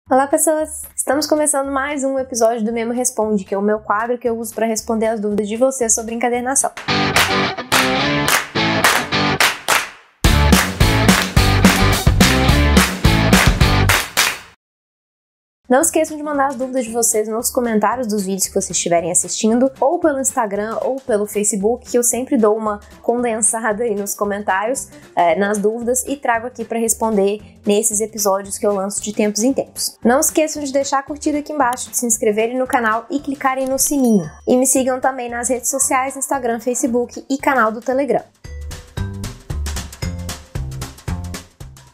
Olá pessoas! Estamos começando mais um episódio do Memo Responde, que é o meu quadro que eu uso para responder as dúvidas de vocês sobre encadernação. Não esqueçam de mandar as dúvidas de vocês nos comentários dos vídeos que vocês estiverem assistindo, ou pelo Instagram ou pelo Facebook, que eu sempre dou uma condensada aí nos comentários, nas dúvidas, e trago aqui para responder nesses episódios que eu lanço de tempos em tempos. Não esqueçam de deixar a curtida aqui embaixo, de se inscreverem no canal e clicarem no sininho. E me sigam também nas redes sociais, Instagram, Facebook e canal do Telegram.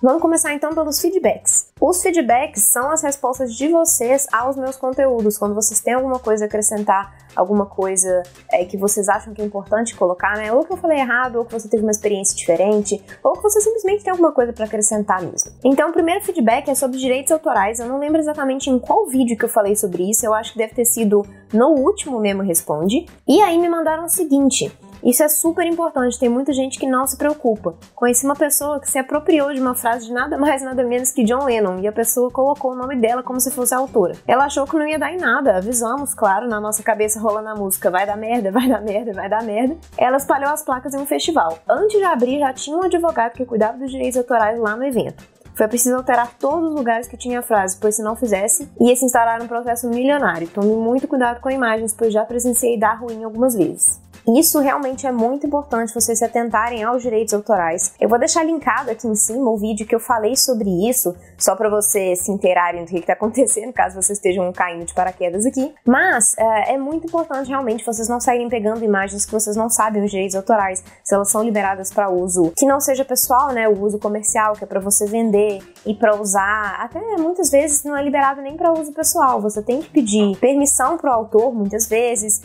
Vamos começar então pelos feedbacks. Os feedbacks são as respostas de vocês aos meus conteúdos. Quando vocês têm alguma coisa a acrescentar, alguma coisa que vocês acham que é importante colocar, né? Ou que eu falei errado, ou que você teve uma experiência diferente, ou que você simplesmente tem alguma coisa para acrescentar mesmo. Então, o primeiro feedback é sobre direitos autorais. Eu não lembro exatamente em qual vídeo que eu falei sobre isso. Eu acho que deve ter sido no último Memo Responde. E aí me mandaram o seguinte: isso é super importante, tem muita gente que não se preocupa. Conheci uma pessoa que se apropriou de uma frase de nada mais nada menos que John Lennon, e a pessoa colocou o nome dela como se fosse a autora. Ela achou que não ia dar em nada, avisamos, claro, na nossa cabeça rolando a música, vai dar merda, vai dar merda, vai dar merda. Ela espalhou as placas em um festival. Antes de abrir, já tinha um advogado que cuidava dos direitos autorais lá no evento. Foi preciso alterar todos os lugares que tinha a frase, pois se não fizesse, ia se instalar um processo milionário. Tome muito cuidado com imagens, pois já presenciei dar ruim algumas vezes. Isso realmente é muito importante, vocês se atentarem aos direitos autorais. Eu vou deixar linkado aqui em cima o vídeo que eu falei sobre isso, só para vocês se inteirarem do que está acontecendo, caso vocês estejam caindo de paraquedas aqui. Mas é muito importante realmente vocês não saírem pegando imagens que vocês não sabem os direitos autorais, se elas são liberadas para uso que não seja pessoal, né, o uso comercial, que é para você vender e para usar. Até muitas vezes não é liberado nem para uso pessoal, você tem que pedir permissão para o autor muitas vezes,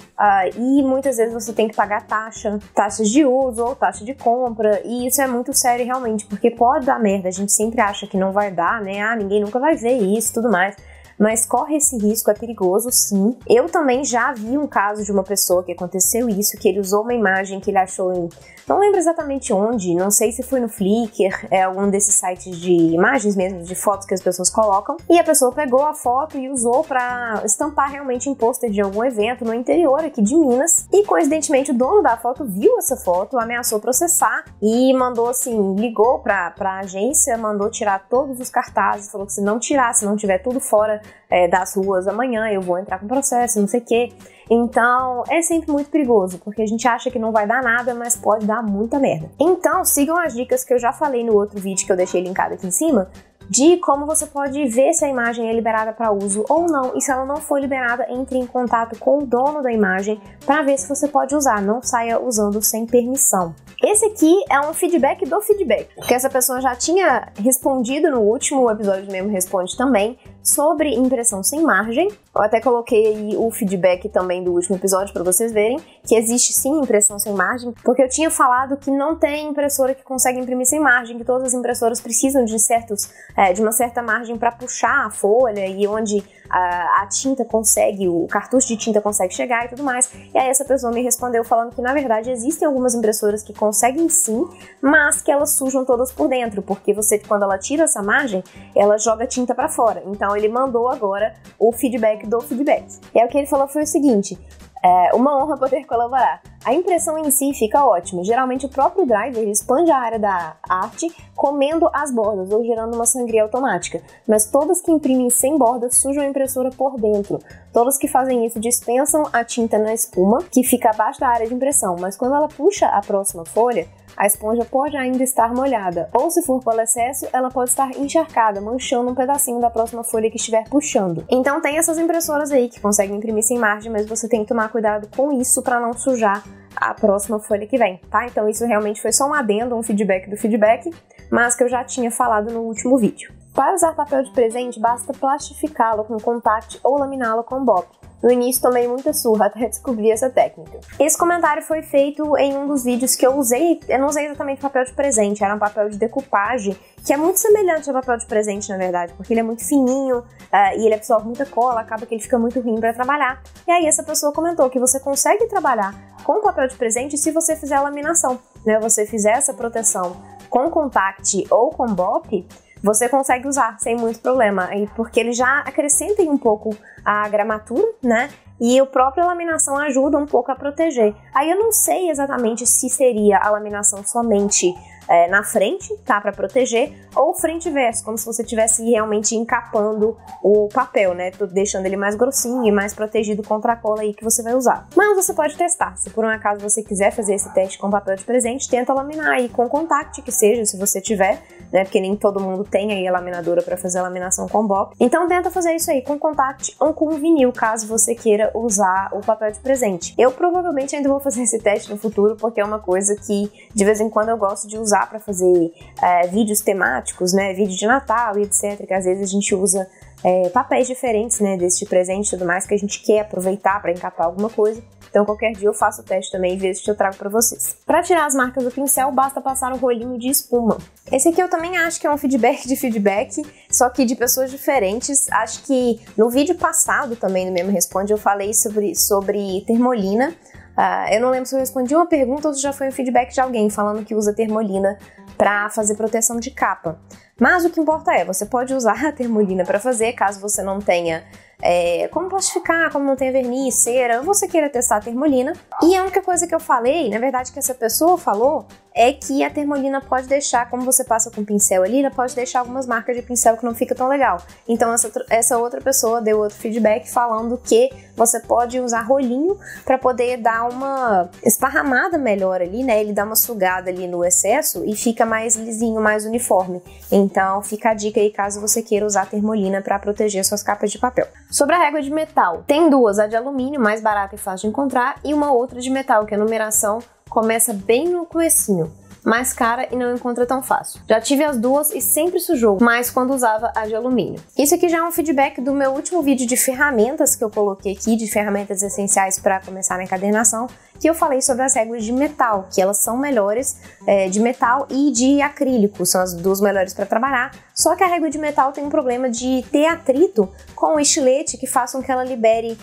e muitas vezes você tem que pagar taxas de uso ou taxa de compra, e isso é muito sério realmente, porque pode dar merda, a gente sempre acha que não vai dar, né, ninguém nunca vai ver isso e tudo mais, mas corre esse risco, é perigoso sim. Eu também já vi um caso de uma pessoa que aconteceu isso, que ele usou uma imagem que ele achou em... não lembro exatamente onde, não sei se foi no Flickr, algum desses sites de imagens mesmo, de fotos que as pessoas colocam, e a pessoa pegou a foto e usou pra estampar realmente em pôster de algum evento no interior aqui de Minas, e coincidentemente o dono da foto viu essa foto, ameaçou processar e mandou assim, ligou pra agência, mandou tirar todos os cartazes, falou que se não tirar, se não tiver tudo fora das ruas amanhã, eu vou entrar com processo, não sei o quê. Então, é sempre muito perigoso, porque a gente acha que não vai dar nada, mas pode dar muita merda. Então, sigam as dicas que eu já falei no outro vídeo que eu deixei linkado aqui em cima, de como você pode ver se a imagem é liberada para uso ou não, e se ela não for liberada, entre em contato com o dono da imagem para ver se você pode usar, não saia usando sem permissão. Esse aqui é um feedback do feedback, porque essa pessoa já tinha respondido no último episódio do Memo Responde também, sobre impressão sem margem. Eu até coloquei aí o feedback também do último episódio para vocês verem que existe sim impressão sem margem, porque eu tinha falado que não tem impressora que consegue imprimir sem margem, que todas as impressoras precisam de uma certa margem para puxar a folha e onde a tinta consegue, o cartucho de tinta consegue chegar e tudo mais. E aí essa pessoa me respondeu falando que na verdade existem algumas impressoras que conseguem sim, mas que elas sujam todas por dentro, porque você, quando ela tira essa margem, ela joga tinta para fora. Então ele mandou agora o feedback do feedback. E aí o que ele falou foi o seguinte: uma honra poder colaborar. A impressão em si fica ótima. Geralmente o próprio driver expande a área da arte comendo as bordas ou gerando uma sangria automática. Mas todas que imprimem sem bordas sujam a impressora por dentro. Todas que fazem isso dispensam a tinta na espuma, que fica abaixo da área de impressão. Mas quando ela puxa a próxima folha, a esponja pode ainda estar molhada. Ou se for pelo excesso, ela pode estar encharcada, manchando um pedacinho da próxima folha que estiver puxando. Então tem essas impressoras aí que conseguem imprimir sem margem, mas você tem que tomar cuidado com isso para não sujar a próxima folha que vem, tá? Então isso realmente foi só um adendo, um feedback do feedback, mas que eu já tinha falado no último vídeo. Para usar papel de presente, basta plastificá-lo com contact ou laminá-lo com BOP. No início tomei muita surra até descobrir essa técnica. Esse comentário foi feito em um dos vídeos que eu usei. Eu não usei exatamente papel de presente, era um papel de decupagem, que é muito semelhante ao papel de presente, na verdade, porque ele é muito fininho e ele absorve muita cola, acaba que ele fica muito ruim para trabalhar. E aí essa pessoa comentou que você consegue trabalhar com papel de presente se você fizer a laminação, né? Você fizer essa proteção com contact ou com BOP, você consegue usar sem muito problema, porque ele já acrescenta um pouco a gramatura, né? E a própria laminação ajuda um pouco a proteger. Aí eu não sei exatamente se seria a laminação somente na frente, tá, para proteger, ou frente e verso, como se você estivesse realmente encapando o papel, né, deixando ele mais grossinho e mais protegido contra a cola aí que você vai usar. Mas você pode testar, se por um acaso você quiser fazer esse teste com papel de presente, tenta laminar aí com contact, que seja, se você tiver, né, porque nem todo mundo tem aí a laminadora para fazer a laminação com BOP. Então tenta fazer isso aí com contact ou com vinil, caso você queira usar o papel de presente. Eu provavelmente ainda vou fazer esse teste no futuro, porque é uma coisa que de vez em quando eu gosto de usar para fazer vídeos temáticos, né, vídeo de Natal e etc, que às vezes a gente usa papéis diferentes, né, desse presente e tudo mais, que a gente quer aproveitar para encapar alguma coisa. Então qualquer dia eu faço o teste também e vejo se eu trago para vocês. Para tirar as marcas do pincel, basta passar um rolinho de espuma. Esse aqui eu também acho que é um feedback de feedback, só que de pessoas diferentes. Acho que no vídeo passado também, no Mesmo Responde, eu falei sobre termolina. Eu não lembro se eu respondi uma pergunta ou se já foi um feedback de alguém falando que usa termolina para fazer proteção de capa. Mas o que importa você pode usar a termolina para fazer, caso você não tenha como plastificar, como não tenha verniz, cera, você queira testar a termolina. E a única coisa que eu falei, na verdade que essa pessoa falou, é que a termolina pode deixar, como você passa com o pincel ali, ela pode deixar algumas marcas de pincel que não fica tão legal. Então essa outra pessoa deu outro feedback falando que você pode usar rolinho para poder dar uma esparramada melhor ali, né? Ele dá uma sugada ali no excesso e fica mais lisinho, mais uniforme. Então fica a dica aí caso você queira usar a termolina para proteger suas capas de papel. Sobre a régua de metal, tem duas, a de alumínio, mais barata e fácil de encontrar, e uma outra de metal, que a numeração começa bem no comecinho, mais cara e não encontra tão fácil. Já tive as duas e sempre sujou, mas quando usava a de alumínio. Isso aqui já é um feedback do meu último vídeo de ferramentas que eu coloquei aqui, de ferramentas essenciais para começar na encadernação, que eu falei sobre as réguas de metal, que elas são melhores de metal e de acrílico, são as duas melhores para trabalhar, só que a régua de metal tem um problema de ter atrito com o estilete que façam que ela libere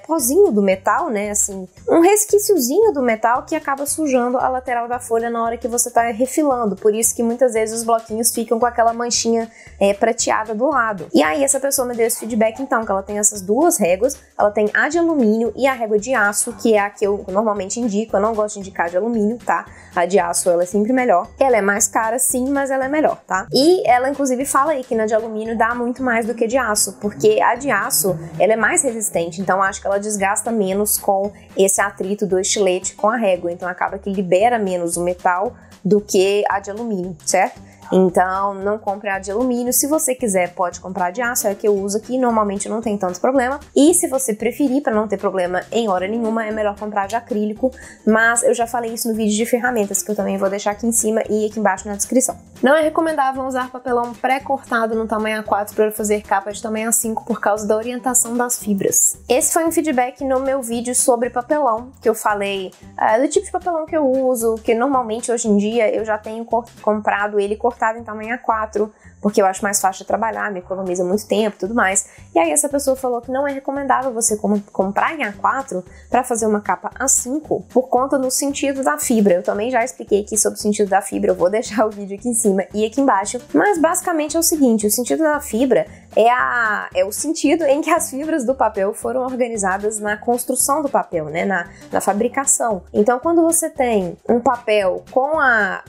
pozinho do metal, né, assim, um resquíciozinho do metal que acaba sujando a lateral da folha na hora que você tá refilando, por isso que muitas vezes os bloquinhos ficam com aquela manchinha prateada do lado. E aí essa pessoa me deu esse feedback então, que ela tem essas duas réguas, ela tem a de alumínio e a régua de aço, que é a que eu normalmente indico, eu não gosto de indicar de alumínio, tá? A de aço ela é sempre melhor, ela é mais cara sim, mas ela é melhor, tá? E ela inclusive fala aí que na de alumínio dá muito mais do que de aço, porque a de aço ela é mais resistente, então acho que ela desgasta menos com esse atrito do estilete com a régua, então acaba que libera menos o metal do que a de alumínio, certo? Então não compre a de alumínio, se você quiser pode comprar a de aço, é a que eu uso aqui, normalmente não tem tanto problema, e se você preferir, para não ter problema em hora nenhuma, é melhor comprar de acrílico, mas eu já falei isso no vídeo de ferramentas, que eu também vou deixar aqui em cima e aqui embaixo na descrição. Não é recomendável usar papelão pré-cortado no tamanho A4 para fazer capa de tamanho A5 por causa da orientação das fibras. Esse foi um feedback no meu vídeo sobre papelão, que eu falei do tipo de papelão que eu uso, que normalmente hoje em dia eu já tenho comprado ele cortado em tamanho A4, porque eu acho mais fácil de trabalhar, me economiza muito tempo e tudo mais. E aí essa pessoa falou que não é recomendável você comprar em A4 para fazer uma capa A5 por conta do sentido da fibra. Eu também já expliquei aqui sobre o sentido da fibra, eu vou deixar o vídeo aqui em cima e aqui embaixo. Mas basicamente é o seguinte, o sentido da fibra é o sentido em que as fibras do papel foram organizadas na construção do papel, né, na fabricação. Então quando você tem um papel com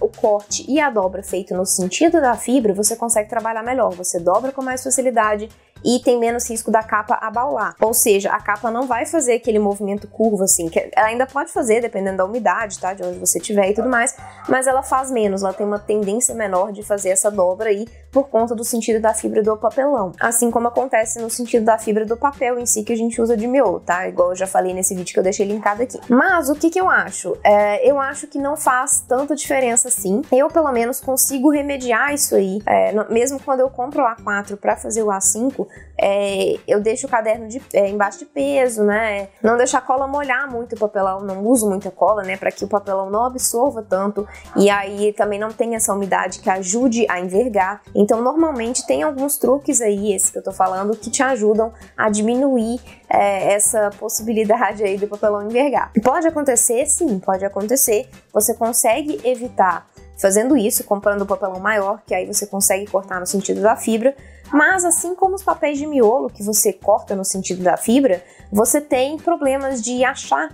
o corte e a dobra feito no sentido da fibra, você consegue trabalhar melhor, você dobra com mais facilidade e tem menos risco da capa abaular. Ou seja, a capa não vai fazer aquele movimento curvo assim, que ela ainda pode fazer dependendo da umidade, tá, de onde você estiver e tudo mais, mas ela faz menos, ela tem uma tendência menor de fazer essa dobra aí por conta do sentido da fibra do papelão. Assim como acontece no sentido da fibra do papel em si que a gente usa de miolo, tá? Igual eu já falei nesse vídeo que eu deixei linkado aqui. Mas o que eu acho? Eu acho que não faz tanta diferença assim. Eu, pelo menos, consigo remediar isso aí. Mesmo quando eu compro o A4 para fazer o A5, eu deixo o caderno embaixo de peso, né? Não deixo a cola molhar muito o papelão, não uso muita cola, né? Para que o papelão não absorva tanto e aí também não tenha essa umidade que ajude a envergar. Então, normalmente tem alguns truques aí, esse que eu tô falando, que te ajudam a diminuir essa possibilidade aí do papelão envergar. Pode acontecer, sim, pode acontecer. Você consegue evitar fazendo isso, comprando um papelão maior, que aí você consegue cortar no sentido da fibra. Mas assim como os papéis de miolo que você corta no sentido da fibra, você tem problemas de achar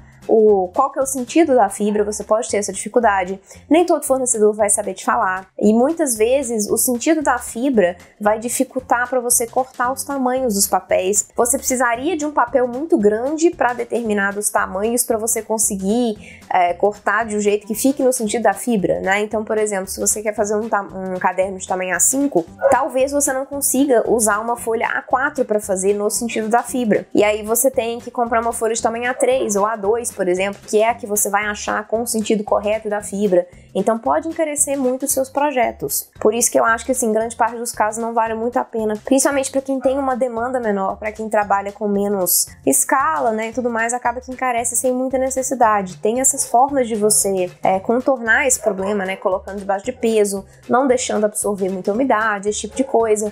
qual que é o sentido da fibra, você pode ter essa dificuldade. Nem todo fornecedor vai saber te falar. E muitas vezes o sentido da fibra vai dificultar para você cortar os tamanhos dos papéis. Você precisaria de um papel muito grande para determinados tamanhos para você conseguir cortar de um jeito que fique no sentido da fibra, né? Então, por exemplo, se você quer fazer um caderno de tamanho A5, talvez você não consiga usar uma folha A4 para fazer no sentido da fibra. E aí você tem que comprar uma folha de tamanho A3 ou A2, por exemplo, que é a que você vai achar com o sentido correto da fibra. Então pode encarecer muito os seus projetos. Por isso que eu acho que, assim, grande parte dos casos não vale muito a pena, principalmente para quem tem uma demanda menor, para quem trabalha com menos escala, né, e tudo mais, acaba que encarece sem muita necessidade. Tem essas formas de você contornar esse problema, né, colocando debaixo de peso, não deixando absorver muita umidade, esse tipo de coisa.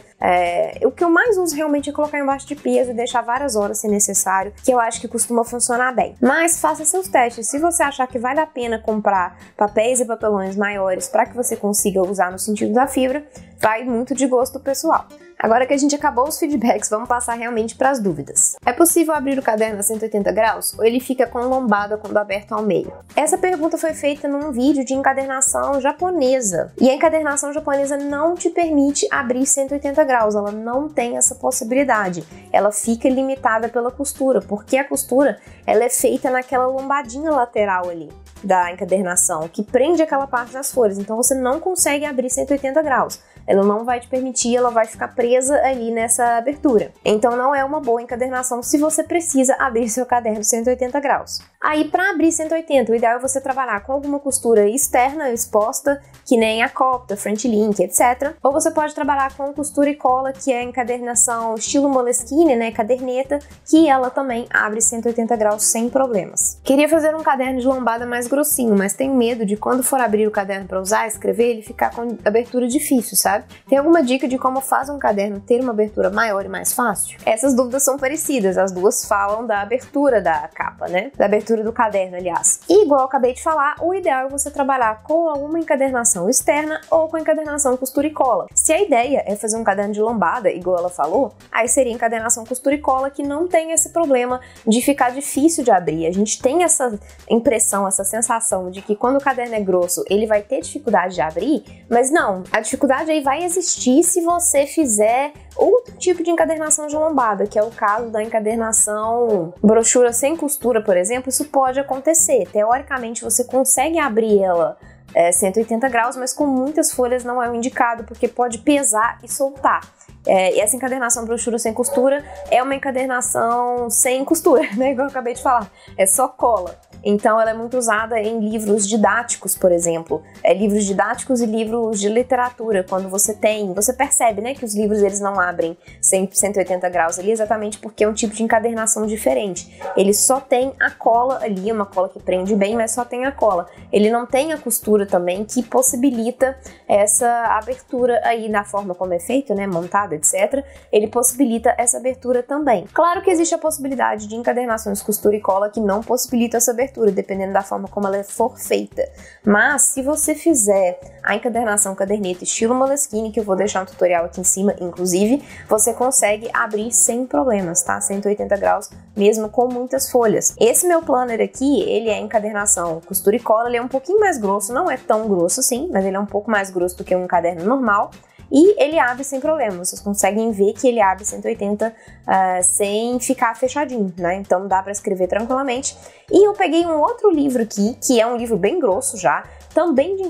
O que eu mais uso realmente é colocar embaixo de peso e deixar várias horas se necessário, que eu acho que costuma funcionar bem. Mas faça seus testes. Se você achar que vale a pena comprar papéis e papelões maiores para que você consiga usar no sentido da fibra, vai muito de gosto pessoal. Agora que a gente acabou os feedbacks, vamos passar realmente para as dúvidas. É possível abrir o caderno a 180 graus ou ele fica com lombada quando aberto ao meio? Essa pergunta foi feita num vídeo de encadernação japonesa. E a encadernação japonesa não te permite abrir 180 graus, ela não tem essa possibilidade. Ela fica limitada pela costura, porque a costura ela é feita naquela lombadinha lateral ali da encadernação, que prende aquela parte das folhas. Então você não consegue abrir 180 graus. Ela não vai te permitir, ela vai ficar presa ali nessa abertura. Então não é uma boa encadernação se você precisa abrir seu caderno 180 graus. Aí para abrir 180, o ideal é você trabalhar com alguma costura externa exposta, que nem a Copta, French Link, etc. Ou você pode trabalhar com costura e cola, que é a encadernação estilo Moleskine, né, caderneta, que ela também abre 180 graus sem problemas. Queria fazer um caderno de lombada mais grossinho, mas tenho medo de quando for abrir o caderno para usar, escrever, ele ficar com abertura difícil, sabe? Tem alguma dica de como faz um caderno ter uma abertura maior e mais fácil? Essas dúvidas são parecidas, as duas falam da abertura da capa, né? Da abertura do caderno, aliás. E igual eu acabei de falar, o ideal é você trabalhar com alguma encadernação externa ou com encadernação costura e cola. Se a ideia é fazer um caderno de lombada, igual ela falou, aí seria encadernação costura e cola, que não tem esse problema de ficar difícil de abrir. A gente tem essa impressão, essa sensação de que quando o caderno é grosso, ele vai ter dificuldade de abrir, mas não, a dificuldade aí vai existir se você fizer outro tipo de encadernação de lombada, que é o caso da encadernação brochura sem costura, por exemplo. Isso pode acontecer. Teoricamente, você consegue abrir ela 180 graus, mas com muitas folhas não é o indicado, porque pode pesar e soltar. Essa encadernação brochura sem costura é uma encadernação sem costura, né? Igual eu acabei de falar. É só cola. Então ela é muito usada em livros didáticos, por exemplo. Livros didáticos e livros de literatura. Quando você percebe, né, que os livros eles não abrem 180 graus ali, exatamente porque é um tipo de encadernação diferente. Ele só tem a cola ali, uma cola que prende bem, mas só tem a cola. Ele não tem a costura também, que possibilita essa abertura aí na forma como é feito, né, montado, etc. Ele possibilita essa abertura também. Claro que existe a possibilidade de encadernações costura e cola que não possibilitam essa abertura, dependendo da forma como ela for feita. Mas se você fizer a encadernação caderneta estilo Moleskine, que eu vou deixar um tutorial aqui em cima, inclusive, você consegue abrir sem problemas, tá? 180 graus, mesmo com muitas folhas. Esse meu planner aqui, ele é encadernação costura e cola, ele é um pouquinho mais grosso, não é tão grosso assim, mas ele é um pouco mais grosso do que um caderno normal. E ele abre sem problema, vocês conseguem ver que ele abre 180 sem ficar fechadinho, né? Então dá para escrever tranquilamente. E eu peguei um outro livro aqui, que é um livro bem grosso já, também de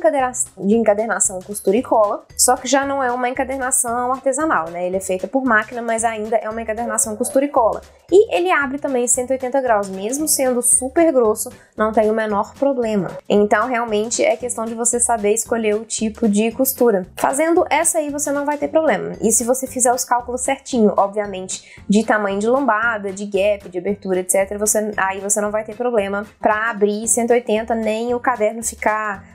encadernação costura e cola, só que já não é uma encadernação artesanal, né? Ele é feita por máquina, mas ainda é uma encadernação costura e cola. E ele abre também 180 graus, mesmo sendo super grosso, não tem o menor problema. Então, realmente, é questão de você saber escolher o tipo de costura. Fazendo essa aí, você não vai ter problema. E se você fizer os cálculos certinho, obviamente, de tamanho de lombada, de gap, de abertura, etc., aí você não vai ter problema para abrir 180, nem o caderno ficar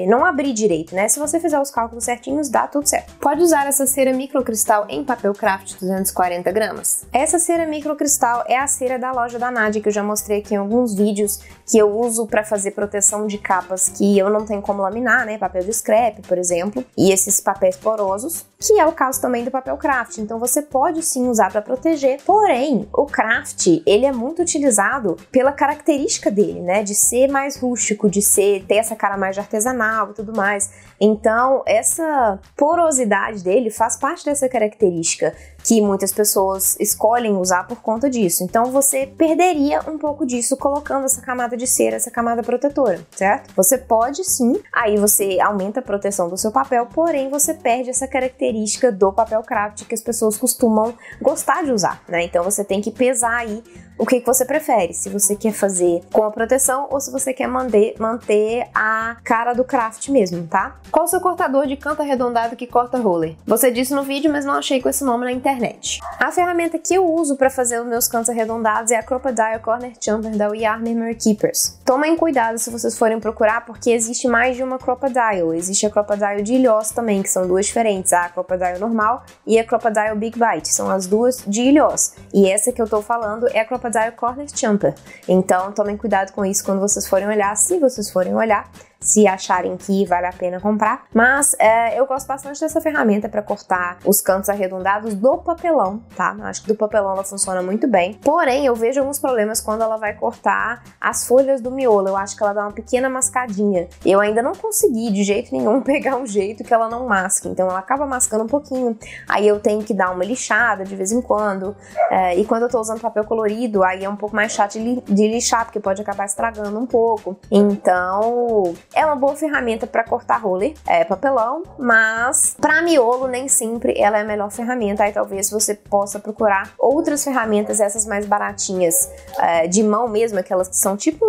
não abrir direito, né? Se você fizer os cálculos certinhos, dá tudo certo. Pode usar essa cera microcristal em papel craft 240 gramas. Essa cera microcristal é a cera da loja da Nadia, que eu já mostrei aqui em alguns vídeos, que eu uso para fazer proteção de capas que eu não tenho como laminar, né? Papel de scrap, por exemplo, e esses papéis porosos, que é o caso também do papel craft. Então você pode sim usar para proteger, porém o craft ele é muito utilizado pela característica dele, né? De ser mais rústico, de ter essa cara mais de artesanal e tudo mais. Então essa porosidade dele faz parte dessa característica que muitas pessoas escolhem usar por conta disso. Então você perderia um pouco disso colocando essa camada de cera, essa camada protetora, certo? Você pode sim, aí você aumenta a proteção do seu papel, porém você perde essa característica do papel craft que as pessoas costumam gostar de usar, né? Então você tem que pesar aí o que você prefere, se você quer fazer com a proteção ou se você quer manter a cara do craft mesmo, tá? Qual o seu cortador de canto arredondado que corta roller? Você disse no vídeo, mas não achei com esse nome na internet. A ferramenta que eu uso para fazer os meus cantos arredondados é a Crop-A-Dile Corner Chamfer da We Are Memory Keepers. Tomem cuidado se vocês forem procurar, porque existe mais de uma Crop-A-Dile. Existe a Crop-A-Dile de ilhós também, que são duas diferentes, a Crop-A-Dile normal e a Crop-A-Dile Big Bite, são as duas de ilhós. E essa que eu tô falando é a Crop-A-Dile Corner Chamfer. Então tomem cuidado com isso quando vocês forem olhar, se vocês forem olhar, se acharem que vale a pena comprar. Mas eu gosto bastante dessa ferramenta para cortar os cantos arredondados do papelão, tá? Acho que do papelão ela funciona muito bem. Porém, eu vejo alguns problemas quando ela vai cortar as folhas do miolo. Eu acho que ela dá uma pequena mascadinha. Eu ainda não consegui de jeito nenhum pegar um jeito que ela não masque. Então ela acaba mascando um pouquinho. Aí eu tenho que dar uma lixada de vez em quando. E quando eu tô usando papel colorido, aí é um pouco mais chato de lixar, porque pode acabar estragando um pouco. Então é uma boa ferramenta para cortar roller, papelão, mas para miolo nem sempre ela é a melhor ferramenta. Aí talvez você possa procurar outras ferramentas, essas mais baratinhas, de mão mesmo, aquelas que são tipo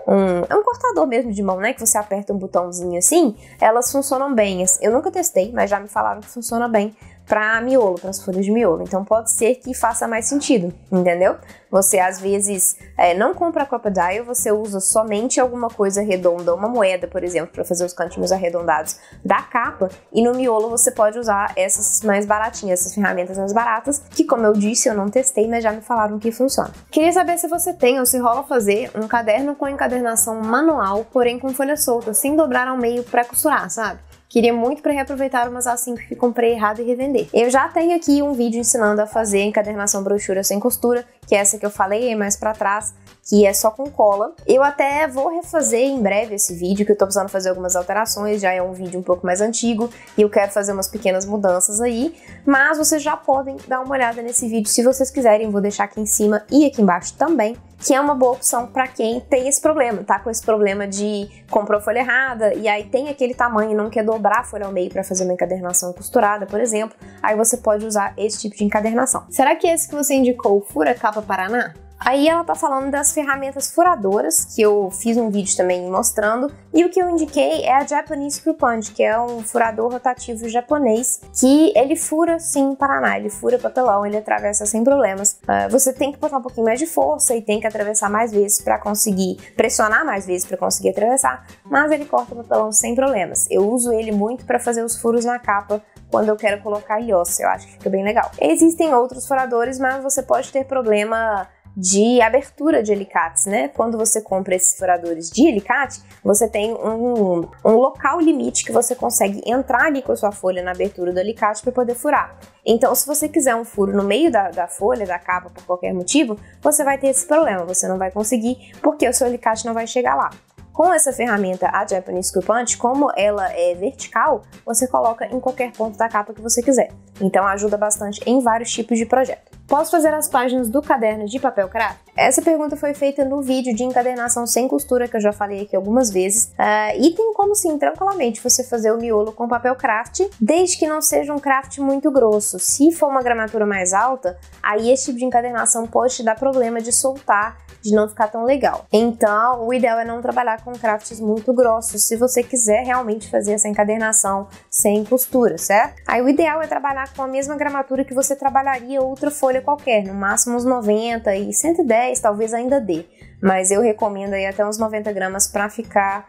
um cortador mesmo de mão, né? Que você aperta um botãozinho assim, elas funcionam bem. Eu nunca testei, mas já me falaram que funciona bem para miolo, para as folhas de miolo. Então pode ser que faça mais sentido, entendeu? Você às vezes não compra a Crop-A-Dile, você usa somente alguma coisa redonda, uma moeda, por exemplo, para fazer os cantinhos arredondados da capa, e no miolo você pode usar essas mais baratinhas, essas ferramentas mais baratas, que como eu disse, eu não testei, mas já me falaram que funciona. Queria saber se você tem ou se rola fazer um caderno com encadernação manual, porém com folha solta, sem dobrar ao meio para costurar, sabe? Queria muito para reaproveitar umas A5 que comprei errado e revender. Eu já tenho aqui um vídeo ensinando a fazer encadernação brochura sem costura, que é essa que eu falei mais para trás, que é só com cola. Eu até vou refazer em breve esse vídeo, que eu tô precisando fazer algumas alterações, já é um vídeo um pouco mais antigo e eu quero fazer umas pequenas mudanças aí, mas vocês já podem dar uma olhada nesse vídeo se vocês quiserem, vou deixar aqui em cima e aqui embaixo também, que é uma boa opção para quem tem esse problema, tá? Com esse problema de comprou folha errada e aí tem aquele tamanho e não quer dobrar a folha ao meio para fazer uma encadernação costurada, por exemplo, aí você pode usar esse tipo de encadernação. Será que esse que você indicou, Fura Capa Paraná? Aí ela tá falando das ferramentas furadoras, que eu fiz um vídeo também mostrando, e o que eu indiquei é a Japanese Screw Punch, que é um furador rotativo japonês, que ele fura sim Paraná, ele fura papelão, ele atravessa sem problemas. Você tem que botar um pouquinho mais de força e tem que atravessar mais vezes para conseguir, pressionar mais vezes para conseguir atravessar, mas ele corta papelão sem problemas. Eu uso ele muito para fazer os furos na capa, quando eu quero colocar ilhós, eu acho que fica bem legal. Existem outros furadores, mas você pode ter problema de abertura de alicates, né? Quando você compra esses furadores de alicate, você tem um local limite que você consegue entrar ali com a sua folha na abertura do alicate para poder furar. Então, se você quiser um furo no meio da folha, da capa, por qualquer motivo, você vai ter esse problema, você não vai conseguir, porque o seu alicate não vai chegar lá. Com essa ferramenta, a Japanese Screw Punch, como ela é vertical, você coloca em qualquer ponto da capa que você quiser. Então ajuda bastante em vários tipos de projeto. Posso fazer as páginas do caderno de papel craft? Essa pergunta foi feita no vídeo de encadernação sem costura, que eu já falei aqui algumas vezes. E tem como sim, tranquilamente, você fazer o miolo com papel craft, desde que não seja um craft muito grosso. Se for uma gramatura mais alta, aí esse tipo de encadernação pode te dar problema de soltar, de não ficar tão legal. Então, o ideal é não trabalhar com crafts muito grossos, se você quiser realmente fazer essa encadernação sem costura, certo? Aí o ideal é trabalhar com a mesma gramatura que você trabalharia outra folha qualquer, no máximo uns 90 e 110, talvez ainda dê. Mas eu recomendo aí até uns 90 gramas para ficar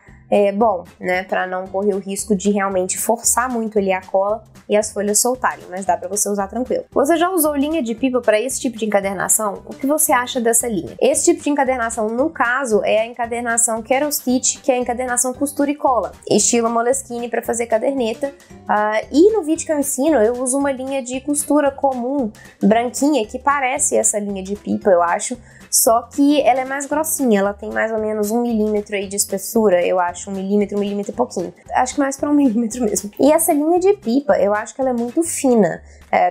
bom, né, para não correr o risco de realmente forçar muito ali a cola e as folhas soltarem, mas dá para você usar tranquilo. Você já usou linha de pipa para esse tipo de encadernação? O que você acha dessa linha? Esse tipo de encadernação, no caso, é a encadernação Carol Stitch, que é a encadernação costura e cola, estilo Moleskine para fazer caderneta. E no vídeo que eu ensino, eu uso uma linha de costura comum, branquinha, que parece essa linha de pipa, eu acho, só que ela é mais grossinha, ela tem mais ou menos 1 milímetro aí de espessura, eu acho, 1 milímetro e pouquinho. Acho que mais para 1 milímetro mesmo. E essa linha de pipa, eu acho que ela é muito fina.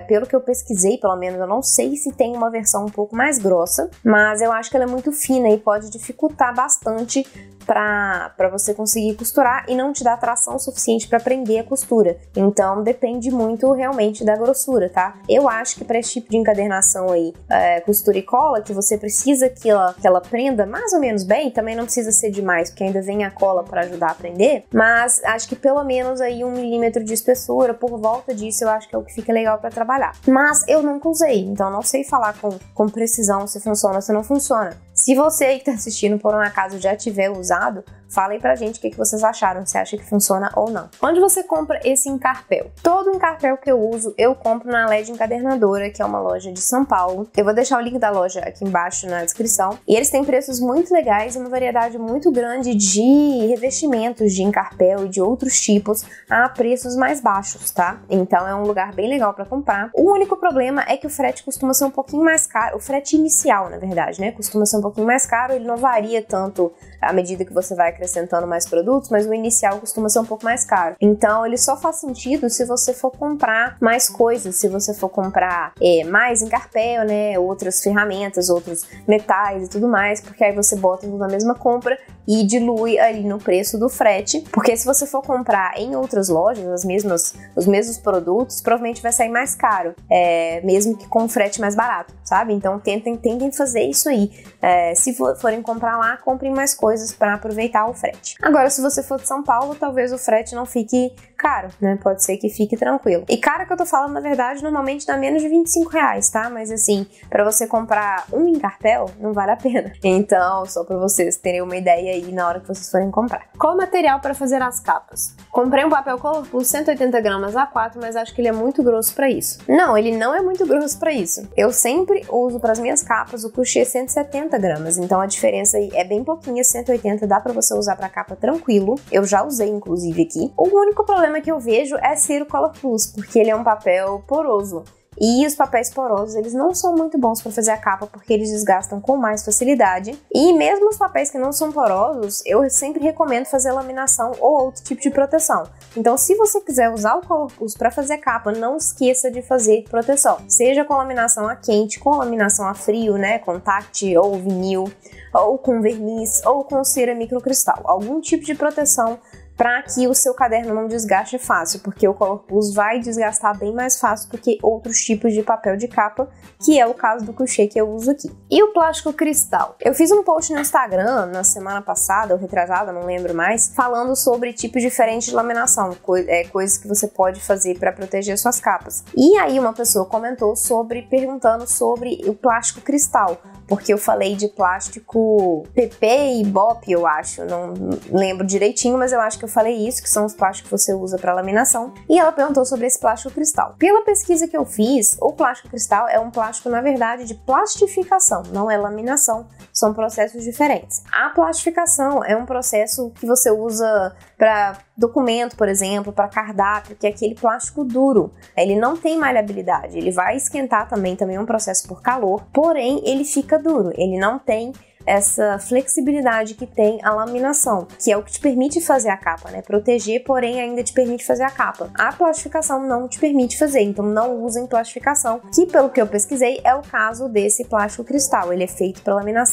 Pelo que eu pesquisei, pelo menos, eu não sei se tem uma versão um pouco mais grossa, mas eu acho que ela é muito fina e pode dificultar bastante para você conseguir costurar e não te dá tração suficiente para prender a costura. Então depende muito realmente da grossura, tá? Eu acho que para esse tipo de encadernação aí, costura e cola, que você precisa que ela prenda mais ou menos bem, também não precisa ser demais, porque ainda vem a cola para ajudar a prender, mas acho que pelo menos aí 1 milímetro de espessura, por volta disso, eu acho que é o que fica legal para trabalhar. Mas eu nunca usei, então não sei falar com precisão se funciona ou se não funciona. Se você aí que tá assistindo por um acaso já tiver usado, fala aí pra gente o que vocês acharam, se acha que funciona ou não. Onde você compra esse encarpel? Todo encarpel que eu uso, eu compro na LED Encadernadora, que é uma loja de São Paulo. Eu vou deixar o link da loja aqui embaixo na descrição. E eles têm preços muito legais e uma variedade muito grande de revestimentos de encarpel e de outros tipos a preços mais baixos, tá? Então é um lugar bem legal pra comprar. O único problema é que o frete costuma ser um pouquinho mais caro, o frete inicial, na verdade, né? Costuma ser um pouquinho mais caro, ele não varia tanto à medida que você vai acrescentando mais produtos, mas o inicial costuma ser um pouco mais caro. Então ele só faz sentido se você for comprar mais coisas, se você for comprar mais encarpel, né, outras ferramentas, outros metais e tudo mais, porque aí você bota tudo na mesma compra e dilui ali no preço do frete, porque se você for comprar em outras lojas os mesmos produtos, provavelmente vai sair mais caro, mesmo que com frete mais barato, sabe? Então tentem fazer isso aí. Se forem comprar lá, comprem mais coisas para aproveitar o frete. Agora, se você for de São Paulo, talvez o frete não fique caro, né? Pode ser que fique tranquilo. E caro que eu tô falando, na verdade, normalmente dá menos de R$25, tá? Mas assim, para você comprar um encarpel, não vale a pena. Então, só para vocês terem uma ideia aí na hora que vocês forem comprar. Qual o material para fazer as capas? Comprei um papel Colorplus 180 gramas A4, mas acho que ele é muito grosso para isso. Não, ele não é muito grosso para isso. Eu sempre uso para as minhas capas o crochê 170 gramas, então a diferença aí é bem pouquinha, 180 dá para você usar para capa tranquilo. Eu já usei, inclusive, aqui. O único problema que eu vejo é ser o Colorplus, porque ele é um papel poroso. E os papéis porosos, eles não são muito bons para fazer a capa porque eles desgastam com mais facilidade. E mesmo os papéis que não são porosos, eu sempre recomendo fazer laminação ou outro tipo de proteção. Então, se você quiser usar o Colorplus para fazer capa, não esqueça de fazer proteção. Seja com laminação a quente, com laminação a frio, né, contact ou vinil, ou com verniz, ou com cera microcristal. Algum tipo de proteção para que o seu caderno não desgaste fácil, porque o Colorplus vai desgastar bem mais fácil do que outros tipos de papel de capa, que é o caso do crochê que eu uso aqui. E o plástico cristal? Eu fiz um post no Instagram na semana passada, ou retrasada, não lembro mais, falando sobre tipos diferentes de laminação, coisas que você pode fazer para proteger suas capas. E aí uma pessoa comentou perguntando sobre o plástico cristal, porque eu falei de plástico PP e BOP, eu acho, não lembro direitinho, mas eu acho que eu falei isso, que são os plásticos que você usa para laminação, e ela perguntou sobre esse plástico cristal. Pela pesquisa que eu fiz, o plástico cristal é um plástico, na verdade, de plastificação, não é laminação, são processos diferentes. A plastificação é um processo que você usa para documento, por exemplo, para cardápio, que é aquele plástico duro. Ele não tem maleabilidade, ele vai esquentar também é um processo por calor, porém ele fica duro, ele não tem essa flexibilidade que tem a laminação, que é o que te permite fazer a capa, né? Proteger, porém ainda te permite fazer a capa. A plastificação não te permite fazer, então não usem plastificação, que pelo que eu pesquisei é o caso desse plástico cristal. Ele é feito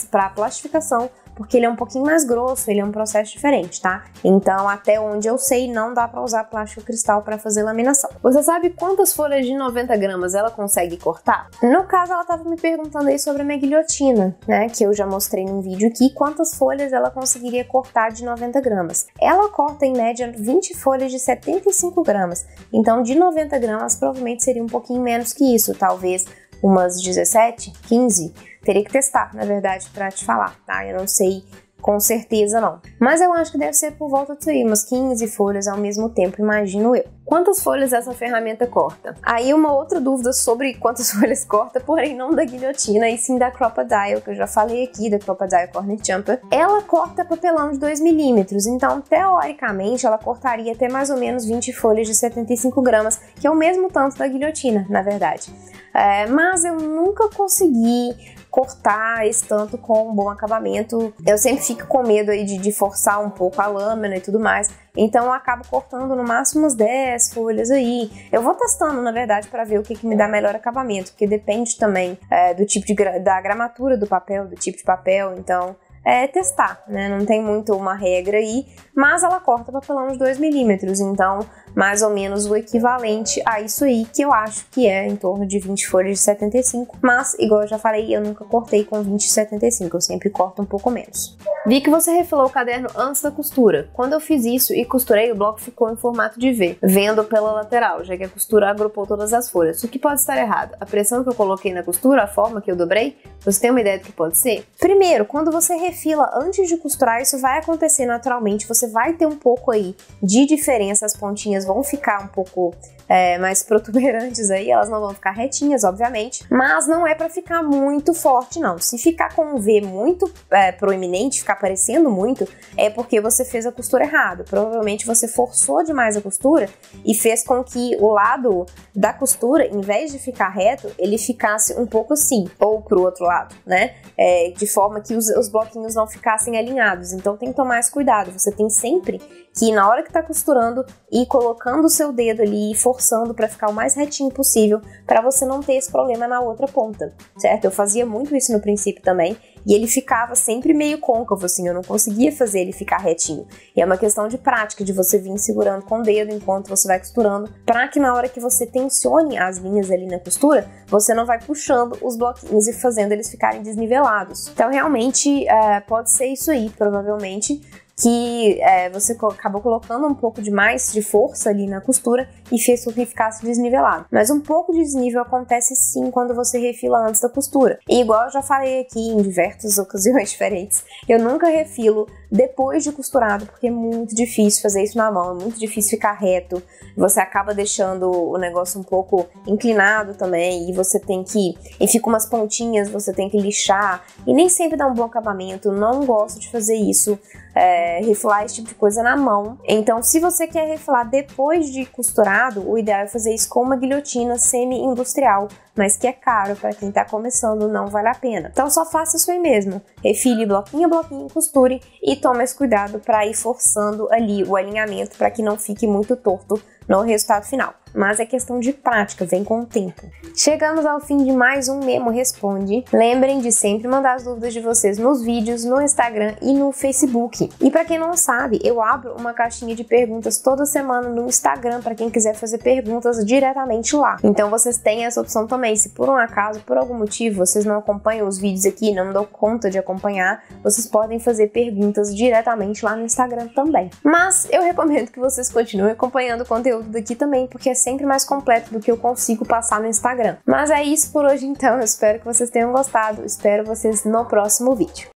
para plastificação, porque ele é um pouquinho mais grosso, ele é um processo diferente, tá? Então, até onde eu sei, não dá pra usar plástico cristal pra fazer laminação. Você sabe quantas folhas de 90 gramas ela consegue cortar? No caso, ela tava me perguntando aí sobre a minha guilhotina, né? Que eu já mostrei num vídeo aqui, quantas folhas ela conseguiria cortar de 90 gramas. Ela corta, em média, 20 folhas de 75 gramas. Então, de 90 gramas, provavelmente seria um pouquinho menos que isso, talvez umas 17, 15. Teria que testar, na verdade, para te falar, tá? Eu não sei com certeza não. Mas eu acho que deve ser por volta disso aí, umas 15 folhas ao mesmo tempo, imagino eu. Quantas folhas essa ferramenta corta? Aí uma outra dúvida sobre quantas folhas corta, porém não da guilhotina, e sim da Crop-A-Dial, que eu já falei aqui, da Crop-A-Dial Corner Jumper. Ela corta papelão de 2 milímetros, então teoricamente ela cortaria até mais ou menos 20 folhas de 75 gramas, que é o mesmo tanto da guilhotina, na verdade. Mas eu nunca consegui cortar esse tanto com um bom acabamento. Eu sempre fico com medo aí de forçar um pouco a lâmina e tudo mais, então eu acabo cortando no máximo umas 10 folhas aí. Eu vou testando, na verdade, para ver o que me dá melhor acabamento, porque depende também do tipo da gramatura do papel, do tipo de papel, então testar, né? Não tem muito uma regra aí, mas ela corta papelão de 2 milímetros, então mais ou menos o equivalente a isso aí, que eu acho que é em torno de 20 folhas de 75, mas, igual eu já falei, eu nunca cortei com 20 de 75, eu sempre corto um pouco menos. Vi que você refilou o caderno antes da costura. Quando eu fiz isso e costurei, o bloco ficou em formato de V, vendo pela lateral, já que a costura agrupou todas as folhas. O que pode estar errado? A pressão que eu coloquei na costura, a forma que eu dobrei? Você tem uma ideia do que pode ser? Primeiro, quando você refila antes de costurar, isso vai acontecer naturalmente, você vai ter um pouco aí de diferença, as pontinhas vão ficar um pouco mais protuberantes aí, elas não vão ficar retinhas, obviamente, mas não é para ficar muito forte, não. Se ficar com um V muito proeminente, ficar aparecendo muito, é porque você fez a costura errado. Provavelmente você forçou demais a costura e fez com que o lado da costura, em vez de ficar reto, ele ficasse um pouco assim, ou pro outro lado, né? De forma que os bloquinhos não ficassem alinhados. Então tem que tomar esse cuidado. Você tem sempre que, na hora que tá costurando, ir colocando o seu dedo ali e forçando para ficar o mais retinho possível, para você não ter esse problema na outra ponta, certo? Eu fazia muito isso no princípio também, e ele ficava sempre meio côncavo, assim, eu não conseguia fazer ele ficar retinho. E é uma questão de prática, de você vir segurando com o dedo enquanto você vai costurando, para que na hora que você tensione as linhas ali na costura, você não vai puxando os bloquinhos e fazendo eles ficarem desnivelados. Então, realmente, pode ser isso aí, provavelmente, que você acabou colocando um pouco de mais de força ali na costura e fez com que ficasse desnivelado. Mas um pouco de desnível acontece sim quando você refila antes da costura. E igual eu já falei aqui em diversas ocasiões diferentes, eu nunca refilo depois de costurado, porque é muito difícil fazer isso na mão, é muito difícil ficar reto, você acaba deixando o negócio um pouco inclinado também, e você tem que, e fica umas pontinhas, você tem que lixar, e nem sempre dá um bom acabamento, não gosto de fazer isso, refilar esse tipo de coisa na mão. Então, se você quer refilar depois de costurado, o ideal é fazer isso com uma guilhotina semi-industrial, mas que é caro, para quem tá começando não vale a pena. Então só faça isso aí mesmo, refile bloquinho a bloquinho, costure e tome esse cuidado para ir forçando ali o alinhamento para que não fique muito torto no resultado final. Mas é questão de prática, vem com o tempo. Chegamos ao fim de mais um Memo Responde. Lembrem de sempre mandar as dúvidas de vocês nos vídeos, no Instagram e no Facebook. E para quem não sabe, eu abro uma caixinha de perguntas toda semana no Instagram para quem quiser fazer perguntas diretamente lá. Então vocês têm essa opção também. Se por um acaso, por algum motivo, vocês não acompanham os vídeos aqui, não dão conta de acompanhar, vocês podem fazer perguntas diretamente lá no Instagram também. Mas eu recomendo que vocês continuem acompanhando o conteúdo daqui também, porque é sempre mais completo do que eu consigo passar no Instagram. Mas é isso por hoje então, eu espero que vocês tenham gostado, espero vocês no próximo vídeo.